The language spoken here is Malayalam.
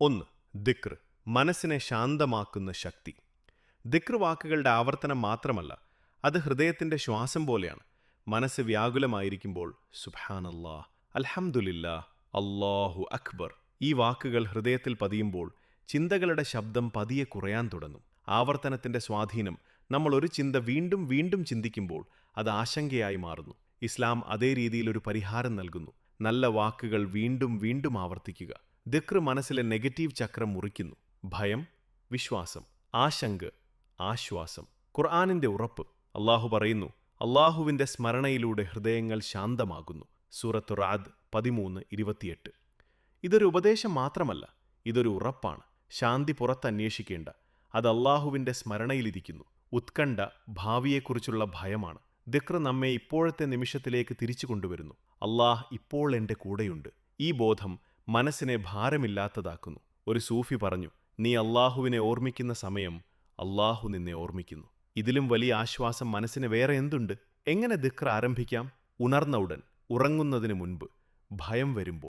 1. ദിക്ർ, മനസ്സിനെ ശാന്തമാക്കുന്ന ശക്തി. ദിക്ർ വാക്കുകളുടെ ആവർത്തനം മാത്രമല്ല, അത് ഹൃദയത്തിന്റെ ശ്വാസം പോലെയാണ്. മനസ്സ് വ്യാകുലമായിരിക്കുമ്പോൾ സുബ്ഹാനല്ലാഹ്, അൽഹംദുലില്ലാഹ്, അല്ലാഹു അക്ബർ ഈ വാക്കുകൾ ഹൃദയത്തിൽ പതിയുമ്പോൾ ചിന്തകളുടെ ശബ്ദം പതിയെ കുറയാൻ തുടങ്ങും. ആവർത്തനത്തിന്റെ സ്വാധീനം, നമ്മൾ ഒരു ചിന്ത വീണ്ടും വീണ്ടും ചിന്തിക്കുമ്പോൾ അത് ആശങ്കയായി മാറുന്നു. ഇസ്ലാം അതേ രീതിയിൽ ഒരു പരിഹാരം നൽകുന്നു. നല്ല വാക്കുകൾ വീണ്ടും വീണ്ടും ആവർത്തിക്കുക. ദിക്ർ മനസ്സിലെ നെഗറ്റീവ് ചക്രം മുറിക്കുന്നു. ഭയം, വിശ്വാസം, ആശങ്ക, ആശ്വാസം. ഖുർആനിന്റെ ഉറപ്പ്. അള്ളാഹു പറയുന്നു, അള്ളാഹുവിന്റെ സ്മരണയിലൂടെ ഹൃദയങ്ങൾ ശാന്തമാകുന്നു. സൂറത്ത് റാദ് 13:28. ഇതൊരു ഉപദേശം മാത്രമല്ല, ഇതൊരു ഉറപ്പാണ്. ശാന്തി പുറത്തന്വേഷിക്കേണ്ട, അത് അള്ളാഹുവിന്റെ സ്മരണയിലിരിക്കുന്നു. ഉത്കണ്ഠ ഭാവിയെക്കുറിച്ചുള്ള ഭയമാണ്. ദിക്ർ നമ്മെ ഇപ്പോഴത്തെ നിമിഷത്തിലേക്ക് തിരിച്ചു കൊണ്ടുവരുന്നു. അള്ളാഹ് ഇപ്പോൾ എൻ്റെ കൂടെയുണ്ട്. ഈ ബോധം മനസ്സിനെ ഭാരമില്ലാത്തതാക്കുന്നു. ഒരു സൂഫി പറഞ്ഞു, നീ അള്ളാഹുവിനെ ഓർമ്മിക്കുന്ന സമയം അള്ളാഹു നിന്നെ ഓർമ്മിക്കുന്നു. ഇതിലും വലിയ ആശ്വാസം മനസ്സിന് വേറെ എന്തുണ്ട്? എങ്ങനെ ദിക്ർ ആരംഭിക്കാം? ഉണർന്ന ഉടൻ, ഉറങ്ങുന്നതിന് മുൻപ്, ഭയം വരുമ്പോൾ.